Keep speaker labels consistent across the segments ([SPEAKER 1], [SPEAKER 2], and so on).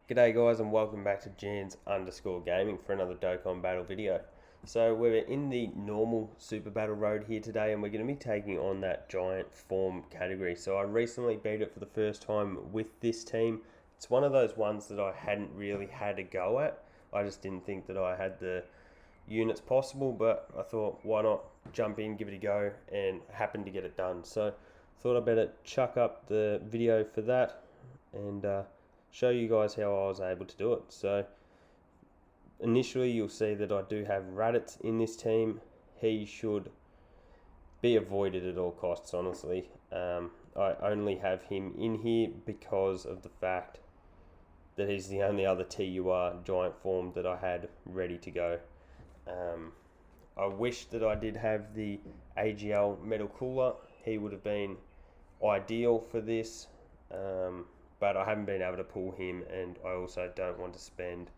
[SPEAKER 1] G'day guys and welcome back to Jans_gaming for another Dokkan battle video. So we're in the normal super battle road here today and we're going to be taking on that giant form category. So I recently beat it for the first time with this team. It's one of those ones that I hadn't really had a go at. I just didn't think that I had the units possible, but I thought why not jump in, give it a go, and happened to get it done. So I thought I'd better chuck up the video for that and show you guys how I was able to do it. So initially you'll see that I do have Raditz in this team. He should be avoided at all costs, honestly. I only have him in here because of the fact that he's the only other TUR giant form that I had ready to go. I wish that I did have the AGL Metal Cooler. He would have been ideal for this. But I haven't been able to pull him, and I also don't want to spend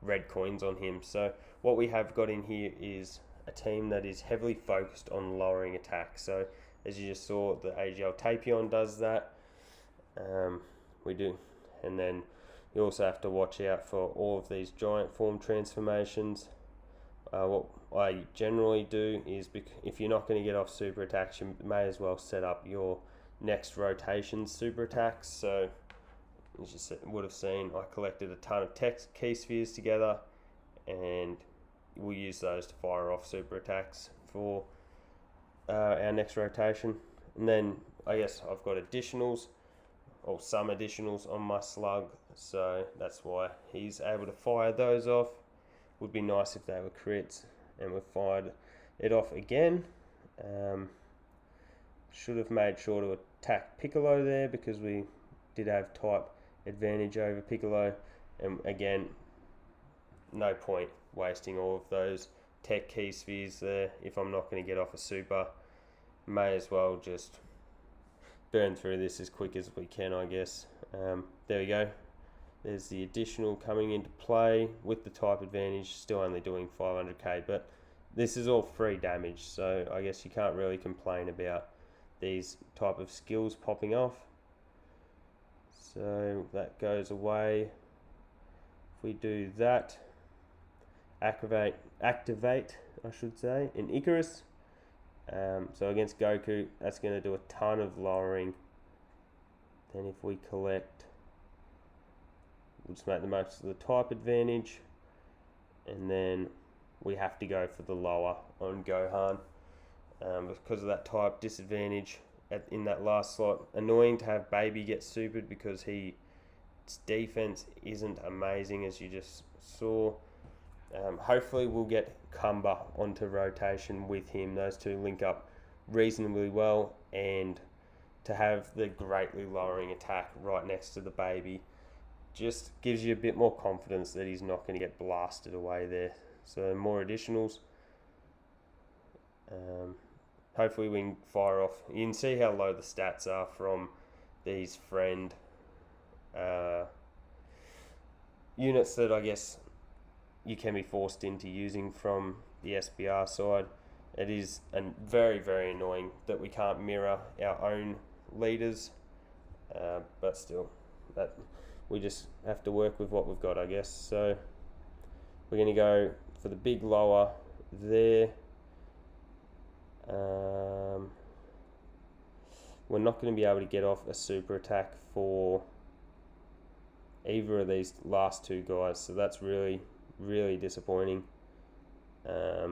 [SPEAKER 1] red coins on him. So what we have got in here is a team that is heavily focused on lowering attack. So as you just saw, the AGL Tapion does that. We do, and then you also have to watch out for all of these giant form transformations. What I generally do is, if you're not going to get off super attacks, you may as well set up your next rotation super attacks. So as you would have seen, I collected a ton of key spheres together, and we'll use those to fire off super attacks for our next rotation. And then I guess I've got additionals, or some additionals on my slug, so that's why he's able to fire those off. Would be nice if they were crits, and we fired it off again. Should have made sure to attack Piccolo there because we did have type advantage over Piccolo, and again, no point wasting all of those tech key spheres there if I'm not going to get off a super. May as well just burn through this as quick as we can, I guess. There we go. There's the additional coming into play with the type advantage, still only doing 500k, but this is all free damage, so I guess you can't really complain about these type of skills popping off. So that goes away. If we do that, activate, I should say, in Icarus. So against Goku, that's going to do a ton of lowering. Then if we collect, we'll just make the most of the type advantage, and then we have to go for the lower on Gohan because of that type disadvantage in that last slot. Annoying to have Baby get supered because his defense isn't amazing, as you just saw. Hopefully we'll get Kumba onto rotation with him. Those two link up reasonably well, and to have the greatly lowering attack right next to the Baby just gives you a bit more confidence that he's not going to get blasted away there. So more additionals. Hopefully we can fire off. You can see how low the stats are from these friend units that I guess you can be forced into using from the SBR side. It is very, very annoying that we can't mirror our own leaders, but still, that we just have to work with what we've got, I guess. So we're going to go for the big lower there. We're not going to be able to get off a super attack for either of these last two guys, so that's really, really disappointing. I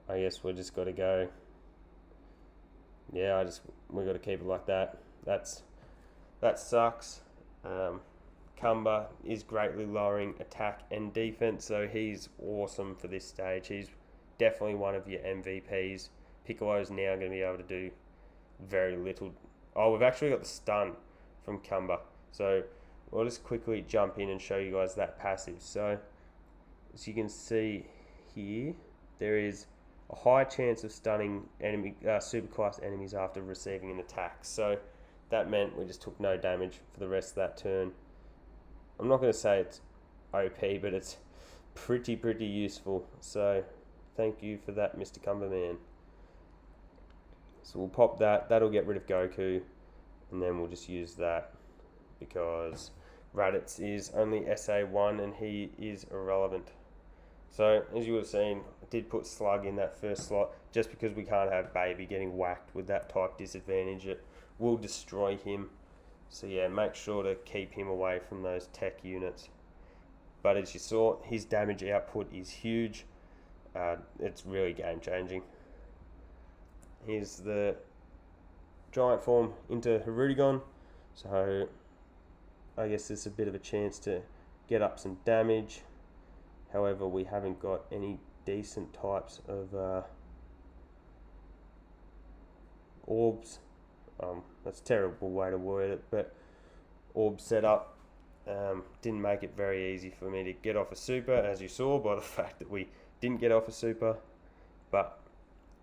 [SPEAKER 1] guess we just got to go. Yeah, we got to keep it like that. That sucks. Kumba is greatly lowering attack and defense, so he's awesome for this stage. He's definitely one of your MVPs. Piccolo's now going to be able to do very little. Oh, we've actually got the stun from Kumba. So we'll just quickly jump in and show you guys that passive. So as you can see here, there is a high chance of stunning enemy superclass enemies after receiving an attack. So that meant we just took no damage for the rest of that turn. I'm not going to say it's OP, but it's pretty useful. So thank you for that, Mr. Cumberman. So we'll pop that. That'll get rid of Goku, and then we'll just use that because Raditz is only SA1 and he is irrelevant. So as you would have seen, I did put Slug in that first slot just because we can't have Baby getting whacked with that type disadvantage. It will destroy him. So yeah, make sure to keep him away from those tech units. But as you saw, his damage output is huge. It's really game changing. Here's the giant form into Hirudegon. So I guess there's a bit of a chance to get up some damage. However, we haven't got any decent types of orbs. That's a terrible way to word it, but orb setup didn't make it very easy for me to get off a super, as you saw by the fact that we didn't get off a super. But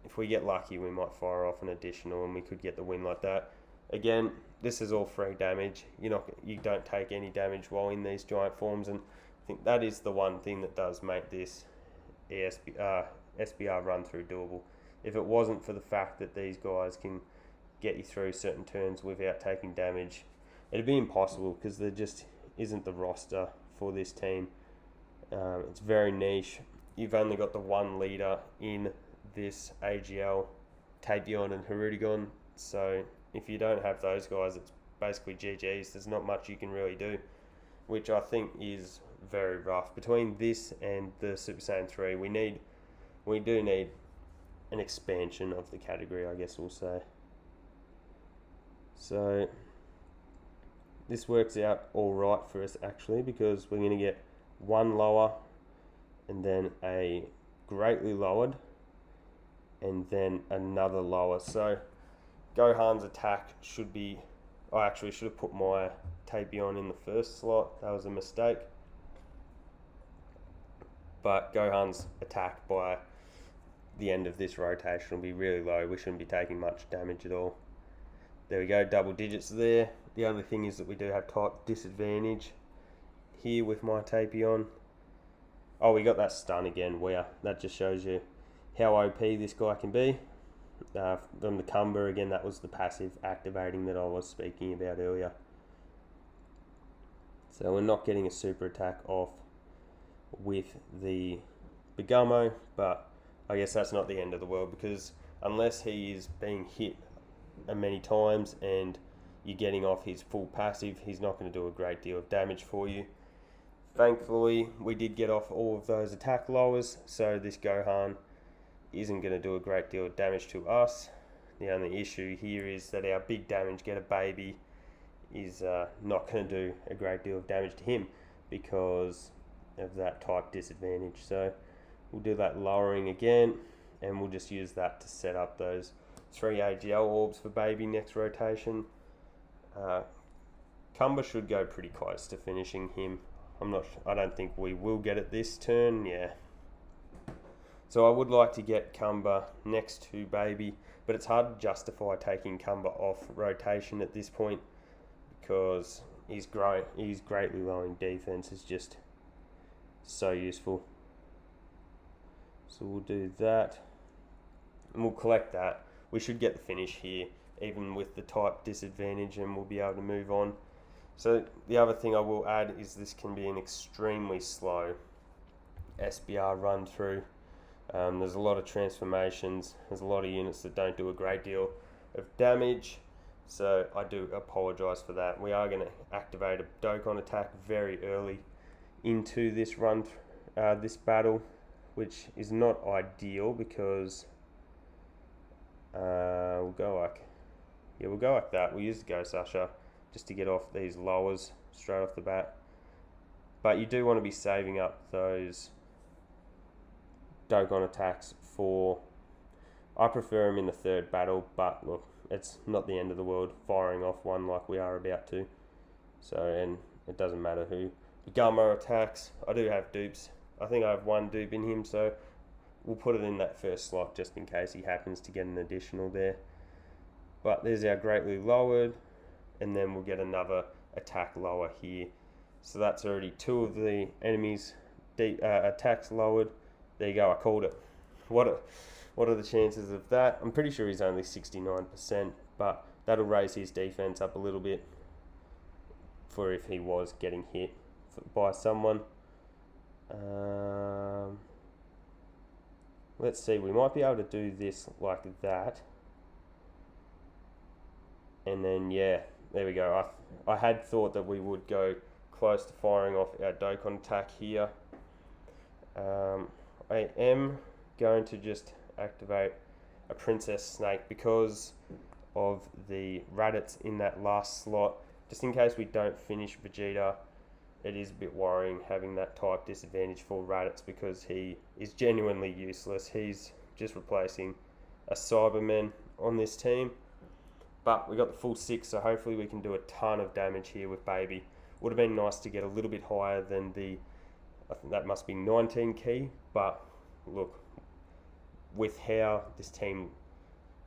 [SPEAKER 1] if we get lucky, we might fire off an additional and we could get the win like that. Again, this is all free damage. You don't take any damage while in these giant forms, and I think that is the one thing that does make this SBR run through doable. If it wasn't for the fact that these guys can get you through certain turns without taking damage, it'd be impossible because there just isn't the roster for this team. It's very niche. You've only got the one leader in this AGL, Tapion and Hirudegon, so if you don't have those guys, it's basically GG's. There's not much you can really do, which I think is very rough. Between this and the Super Saiyan 3, we do need an expansion of the category, I guess we'll say. So this works out all right for us actually, because we're going to get one lower and then a greatly lowered and then another lower. So Gohan's attack should be... I actually should have put my Tapion in the first slot. That was a mistake. But Gohan's attack by the end of this rotation will be really low. We shouldn't be taking much damage at all. There we go, double digits there. The only thing is that we do have type disadvantage here with my Tapion. Oh, we got that stun again. Wow, that just shows you how OP this guy can be. From the Cumber, again, that was the passive activating that I was speaking about earlier. So we're not getting a super attack off with the Begummo, but I guess that's not the end of the world, because unless he is being hit many times and you're getting off his full passive, he's not going to do a great deal of damage for you. Thankfully, we did get off all of those attack lowers, so this Gohan isn't going to do a great deal of damage to us. The only issue here is that our big damage getter Baby is not going to do a great deal of damage to him because of that type disadvantage. So we'll do that lowering again, and we'll just use that to set up those 3 AGL orbs for Baby next rotation. Cumber should go pretty close to finishing him. I don't think we will get it this turn, yeah. So I would like to get Cumber next to Baby, but it's hard to justify taking Cumber off rotation at this point because he's greatly lowering defense is just so useful. So we'll do that, and we'll collect that. We should get the finish here, even with the type disadvantage, and we'll be able to move on. So the other thing I will add is this can be an extremely slow SBR run through. There's a lot of transformations, there's a lot of units that don't do a great deal of damage, so I do apologise for that. We are going to activate a Dokkan attack very early into this run, this battle, which is not ideal because we'll go like that. We'll use the Ghost Usher just to get off these lowers straight off the bat. But you do want to be saving up those Dokkan attacks for... I prefer them in the third battle, but look, it's not the end of the world firing off one like we are about to. So, and it doesn't matter who. The Gummo attacks, I do have dupes. I think I have one dupe in him, so we'll put it in that first slot just in case he happens to get an additional there. But there's our greatly lowered, and then we'll get another attack lower here. So that's already 2 of the enemies' attacks lowered. There you go, I called it. What are the chances of that? I'm pretty sure he's only 69%, but that'll raise his defense up a little bit for if he was getting hit by someone. Let's see, we might be able to do this like that. And then, yeah, there we go. I had thought that we would go close to firing off our Dokkan attack here. I am going to just activate a Princess Snake because of the Raditz in that last slot. Just in case we don't finish Vegeta, it is a bit worrying having that type disadvantage for Raditz because he is genuinely useless. He's just replacing a Cyberman on this team. But we got the full 6, so hopefully we can do a ton of damage here with Baby. Would have been nice to get a little bit higher than I think that must be 19 key. But look, with how this team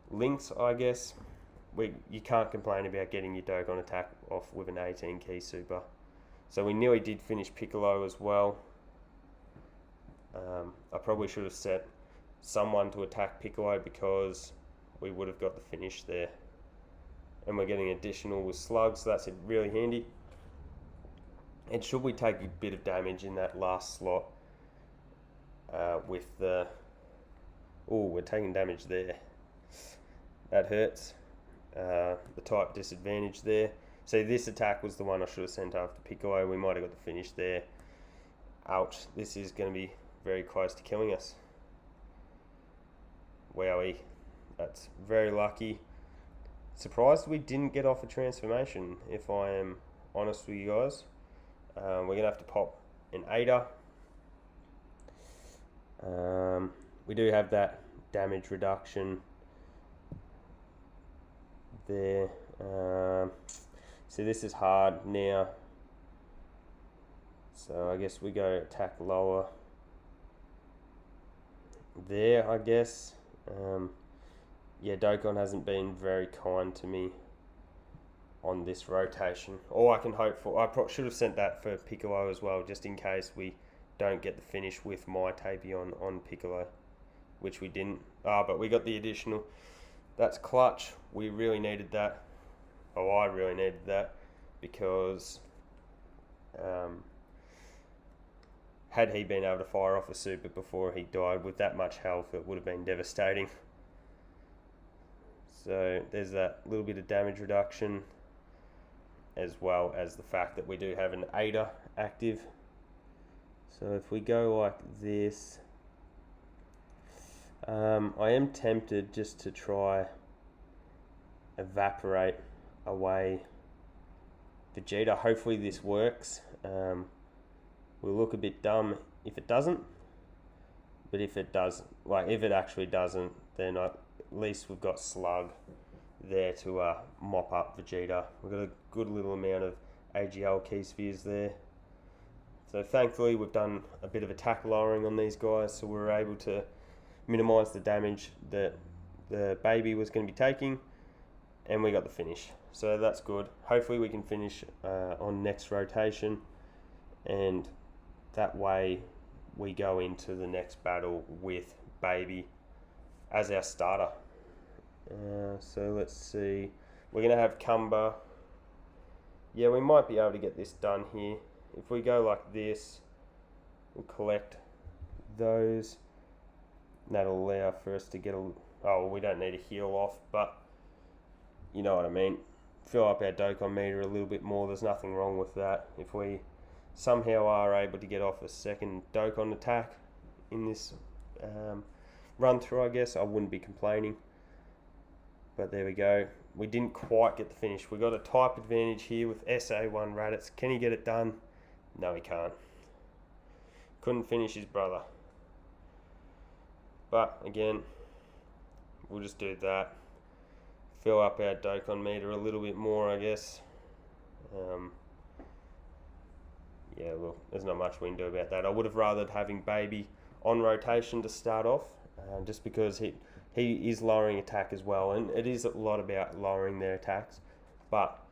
[SPEAKER 1] links, I guess, you can't complain about getting your Dokkan attack off with an 18 key super. So we nearly did finish Piccolo as well. I probably should have set someone to attack Piccolo because we would have got the finish there. And we're getting additional with slugs, so that's really handy. And should we take a bit of damage in that last slot with the... Oh, we're taking damage there. That hurts. The type disadvantage there. So this attack was the one I should have sent after Piccolo. We might have got the finish there. Ouch. This is going to be very close to killing us. Wowie. That's very lucky. Surprised we didn't get off a transformation, if I am honest with you guys. We're going to have to pop an Ada. We do have that damage reduction there. So this is hard now. So I guess we go attack lower there, I guess. Yeah, Dokkan hasn't been very kind to me on this rotation. All I can hope for, I should have sent that for Piccolo as well, just in case we don't get the finish with my Tapion on Piccolo, which we didn't. But we got the additional. That's clutch. We really needed that. Oh, I really needed that because had he been able to fire off a super before he died with that much health, it would have been devastating. So there's that little bit of damage reduction, as well as the fact that we do have an Ada active. So if we go like this, I am tempted just to try evaporate away Vegeta. Hopefully this works. We'll look a bit dumb if it doesn't, but if it does, if it actually doesn't, then at least we've got Slug there to mop up Vegeta. We've got a good little amount of AGL key spheres there. So thankfully we've done a bit of attack lowering on these guys, so we were able to minimise the damage that the Baby was going to be taking, and we got the finish. So that's good. Hopefully we can finish on next rotation, and that way we go into the next battle with Baby as our starter. So let's see. We're going to have Kumba. Yeah, we might be able to get this done here. If we go like this, we'll collect those. That'll allow for us to get we don't need a heal off, but you know what I mean. Fill up our Dokkan meter a little bit more. There's nothing wrong with that. If we somehow are able to get off a second Dokkan attack in this run through, I guess I wouldn't be complaining. But there we go. We didn't quite get the finish. We got a type advantage here with SA1 Raditz. Can he get it done? No, he can't. Couldn't finish his brother. But again, we'll just do that. Fill up our Dokkan meter a little bit more, I guess. Yeah, look, there's not much we can do about that. I would have rathered having Baby on rotation to start off, just because he is lowering attack as well, and it is a lot about lowering their attacks, but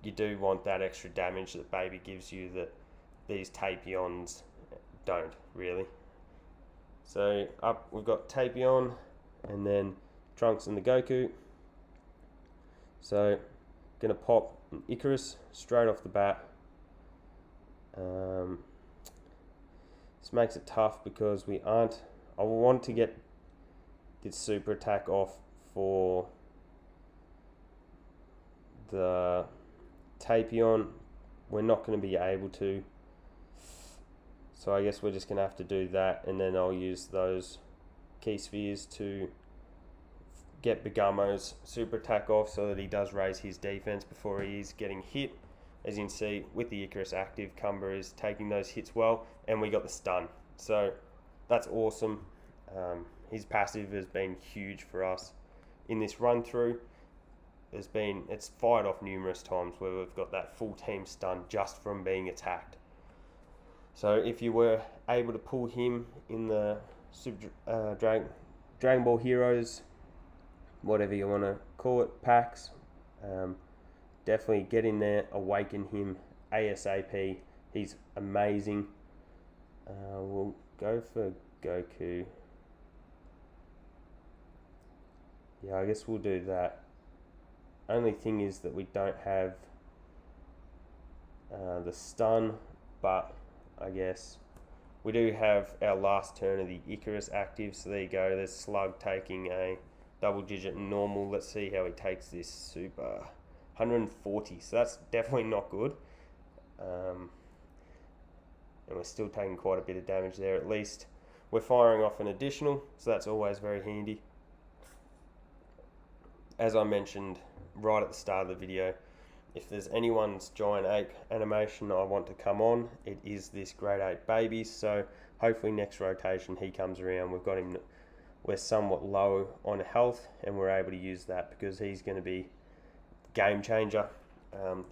[SPEAKER 1] you do want that extra damage that Baby gives you that these Tapions don't, really. So up we've got Tapion, and then Trunks and the Goku. So, gonna pop an Icarus straight off the bat. This makes it tough because we aren't... I want to get this super attack off for the Tapion. We're not going to be able to. So I guess we're just going to have to do that, and then I'll use those key spheres to get Begumo's super attack off so that he does raise his defense before he is getting hit. As you can see, with the Icarus active, Kumba is taking those hits well, and we got the stun. So that's awesome. His passive has been huge for us in this run through. It's fired off numerous times where we've got that full team stun just from being attacked. So if you were able to pull him in the Dragon Ball Heroes, whatever you want to call it, packs, definitely get in there, awaken him ASAP. He's amazing. We'll go for Goku. Yeah, I guess we'll do that. Only thing is that we don't have the stun, but I guess we do have our last turn of the Icarus active. So there you go. There's Slug taking a double digit normal. Let's see how he takes this super. 140. So that's definitely not good. And we're still taking quite a bit of damage there. At least we're firing off an additional, so that's always very handy. As I mentioned right at the start of the video, if there's anyone's Giant Ape animation I want to come on, it is this Grade 8 baby. So hopefully next rotation he comes around. We're somewhat low on health, and we're able to use that because he's going to be game changer.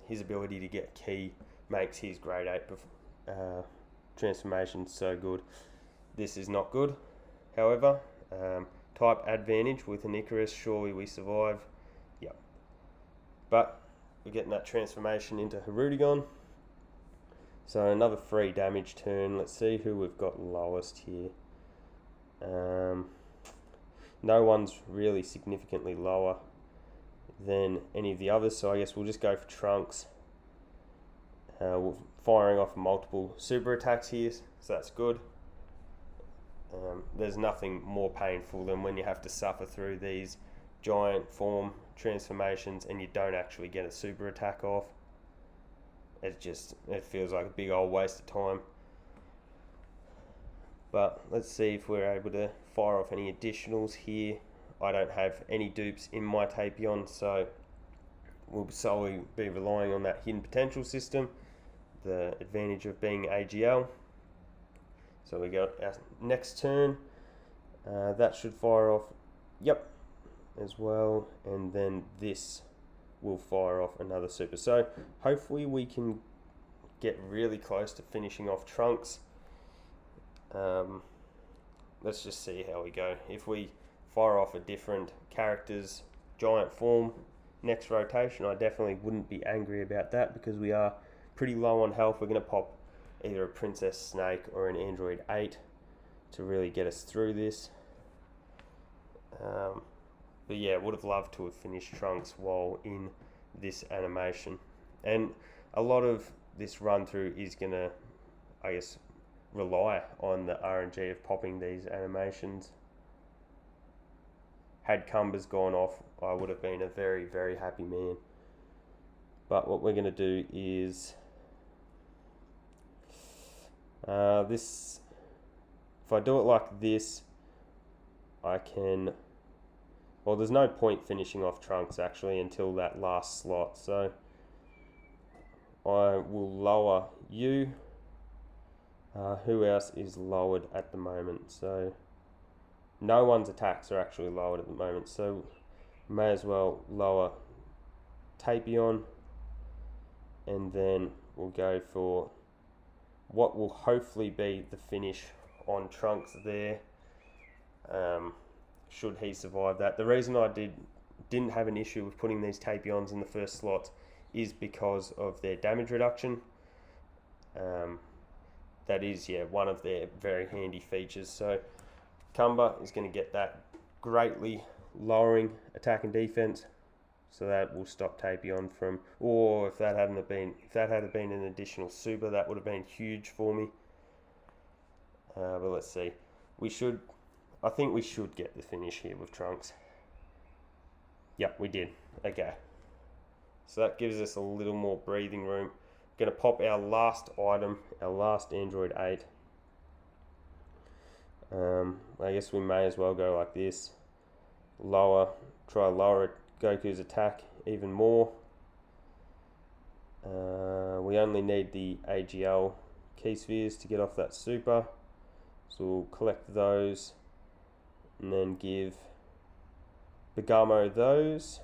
[SPEAKER 1] His ability to get key makes his Grade 8 transformation so good. This is not good. However, type advantage with an Icarus, surely we survive. Yep. But we're getting that transformation into Hirudegon. So another 3 damage turn. Let's see who we've got lowest here. No one's really significantly lower than any of the others, so I guess we'll just go for Trunks. We're firing off multiple super attacks here, so that's good. There's nothing more painful than when you have to suffer through these giant form transformations and you don't actually get a super attack off. It feels like a big old waste of time. But let's see if we're able to fire off any additionals here. I don't have any dupes in my Tapion, so we'll solely be relying on that hidden potential system, the advantage of being AGL. So we got our next turn. That should fire off, yep, as well. And then this will fire off another super. So hopefully we can get really close to finishing off Trunks. Let's just see how we go. If we fire off a different character's giant form next rotation, I definitely wouldn't be angry about that because we are pretty low on health. We're going to pop either a Princess Snake or an Android 8 to really get us through this. But yeah, would have loved to have finished Trunks while in this animation. And a lot of this run through is going to, I guess, rely on the RNG of popping these animations. Had Kumba's gone off, I would have been a very, very happy man. But what we're going to do is this. If I do it like this, I can. Well, there's no point finishing off Trunks actually until that last slot. So I will lower you. Who else is lowered at the moment? So no one's attacks are actually lowered at the moment. So may as well lower Tapion, and then we'll go for what will hopefully be the finish on Trunks there. Should he survive that. The reason I didn't have an issue with putting these Tapions in the first slot is because of their damage reduction. That is, yeah, one of their very handy features. So Kumba is going to get that greatly lowering attack and defense. So that will stop Tapion from, or if that had been an additional super, that would have been huge for me. But let's see. I think we should get the finish here with Trunks. Yep, we did. Okay. So that gives us a little more breathing room. Going to pop our last item, our last Android 8. I guess we may as well go like this. Try lower Goku's attack even more. We only need the AGL key spheres to get off that super. So we'll collect those and then give Begamo those.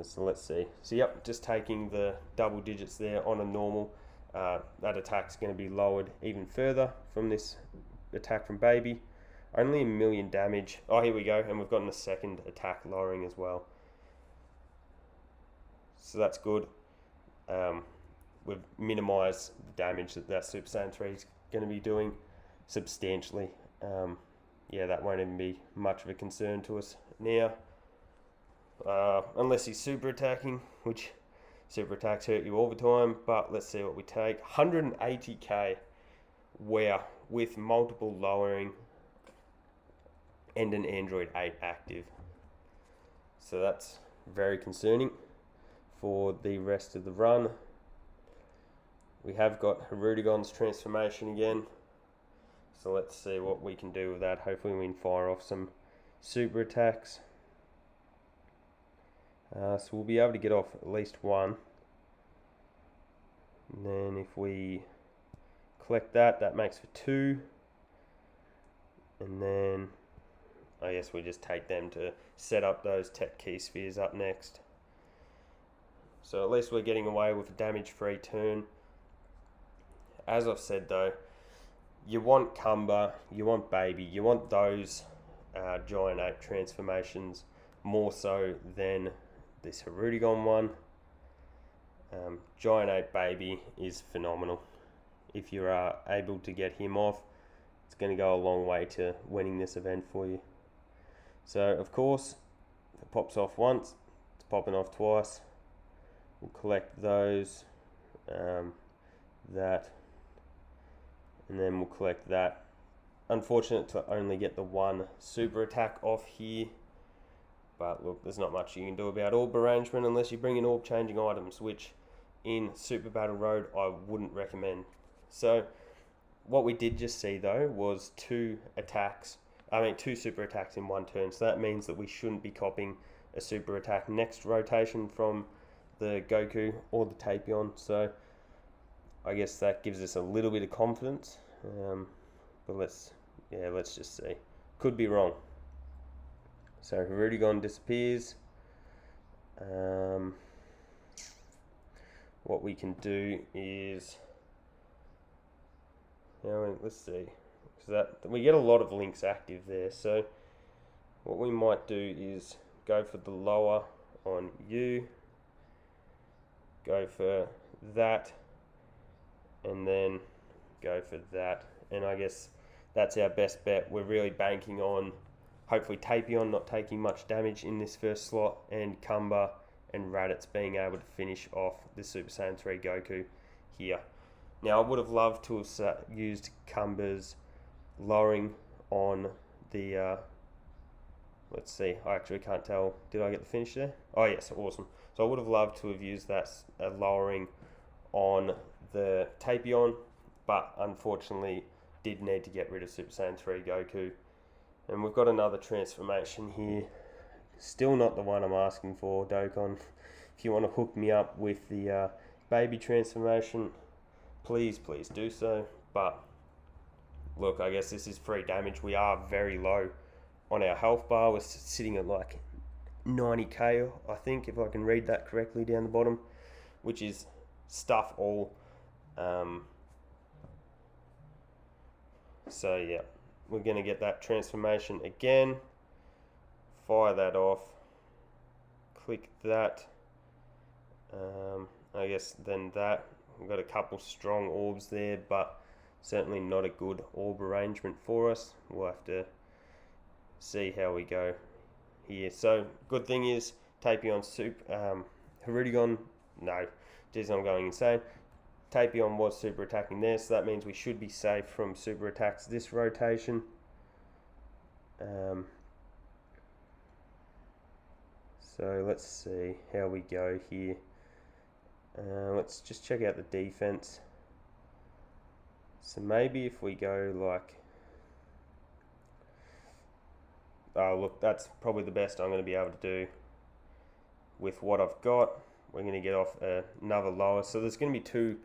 [SPEAKER 1] So let's see. So yep, just taking the double digits there on a normal. That attack's going to be lowered even further from this attack from Baby. Only 1 million damage. Oh, here we go. And we've gotten a second attack lowering as well. So that's good. We've minimised the damage that Super Saiyan 3 is going to be doing substantially. Yeah, that won't even be much of a concern to us now. Unless he's super attacking, which super attacks hurt you all the time. But let's see what we take. 180k. Wow. With multiple lowering and an Android 8 active. So that's very concerning for the rest of the run. We have got Harudigon's transformation again. So let's see what we can do with that. Hopefully we can fire off some super attacks. So we'll be able to get off at least one. And then if we collect that, that makes for 2. And then I guess we just take them to set up those tech key spheres up next. So at least we're getting away with a damage-free turn. As I've said though, you want Cumber, you want Baby, you want those Giant Ape transformations more so than this Harudigon one. Giant Ape Baby is phenomenal. If you are able to get him off, it's going to go a long way to winning this event for you. So of course, if it pops off once, it's popping off twice. We'll collect those, that, and then we'll collect that. Unfortunate to only get the one super attack off here, but look, there's not much you can do about orb arrangement unless you bring in orb changing items, which in Super Battle Road I wouldn't recommend. So what we did just see though was two super attacks in one turn. So that means that we shouldn't be copying a super attack next rotation from the Goku or the Tapion. So I guess that gives us a little bit of confidence. But let's just see. Could be wrong. So Harudigon disappears. What we can do is, let's see. So that we get a lot of links active there. So what we might do is go for the lower on you. Go for that, and then go for that. And I guess that's our best bet. We're really banking on hopefully Tapion not taking much damage in this first slot, and Cumber and Raditz being able to finish off the Super Saiyan 3 Goku here. Now I would have loved to have used Cumber's lowering on the, let's see, I actually can't tell, did I get the finish there? Oh yes, awesome. So I would have loved to have used that lowering on the Tapion, but unfortunately did need to get rid of Super Saiyan 3 Goku. And we've got another transformation here. Still not the one I'm asking for, Dokkan. If you want to hook me up with the Baby transformation, please do so. But look, I guess this is free damage. We are very low on our health bar. We're sitting at like 90k, I think, if I can read that correctly down the bottom, which is stuff all. So yeah, we're going to get that transformation again. Fire that off. Click that. I guess then that. We've got a couple strong orbs there, but certainly not a good orb arrangement for us. We'll have to see how we go here. So good thing is Tapion Harudigon, no, geez, I'm going insane. Tapion was super attacking there, so that means we should be safe from super attacks this rotation. So let's see how we go here. Let's just check out the defense. So maybe if we go like, oh look, that's probably the best I'm going to be able to do with what I've got. We're going to get off another lower. So there's going to be 2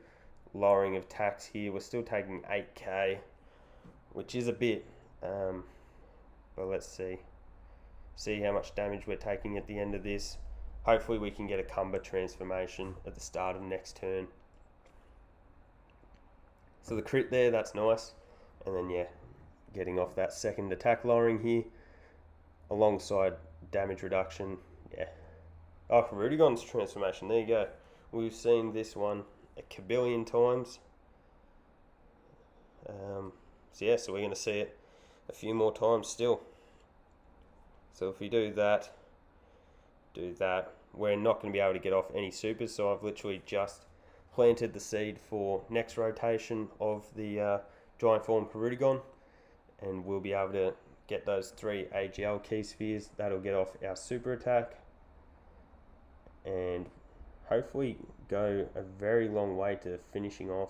[SPEAKER 1] lowering of attacks here. We're still taking 8k, which is a bit, but let's see how much damage we're taking at the end of this. Hopefully we can get a Cumber transformation at the start of next turn. So the crit there, that's nice. And then yeah, getting off that second attack lowering here alongside damage reduction. Yeah. Oh, Rudigon's transformation, there you go. We've seen this one a kabillion times. So yeah, so we're going to see it a few more times still. So if we do that, we're not going to be able to get off any supers. So I've literally just planted the seed for next rotation of the giant form Rudigon, and we'll be able to get those 3 AGL key spheres. That'll get off our super attack and hopefully go a very long way to finishing off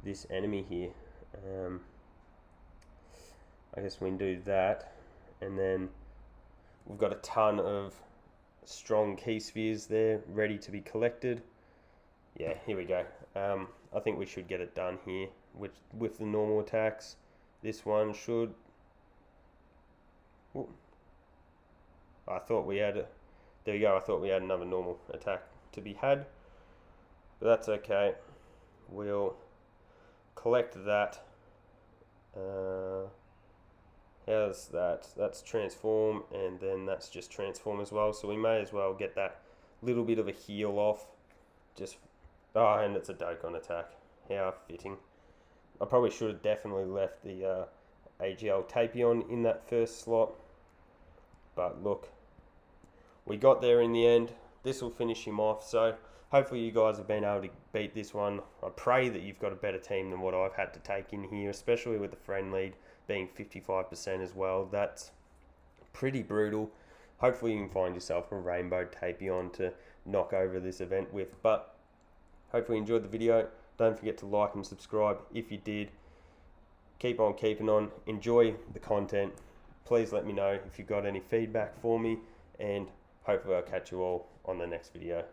[SPEAKER 1] this enemy here. I guess we can do that, and then we've got a ton of strong key spheres there ready to be collected. Yeah, here we go. I think we should get it done here with the normal attacks. This one should... Ooh. I thought we had... There you go, I thought we had another normal attack to be had. But that's okay. We'll collect that. How's that? That's transform, and then that's just transform as well. So we may as well get that little bit of a heal off. Just... Oh, and it's a Dokkan attack. How fitting. I probably should have definitely left the AGL Tapion in that first slot. But look, we got there in the end. This will finish him off. So hopefully you guys have been able to beat this one. I pray that you've got a better team than what I've had to take in here, especially with the friend lead being 55% as well. That's pretty brutal. Hopefully you can find yourself a rainbow Tapion to knock over this event with. But hopefully you enjoyed the video. Don't forget to like and subscribe if you did. Keep on keeping on. Enjoy the content. Please let me know if you've got any feedback for me, and hopefully I'll catch you all on the next video.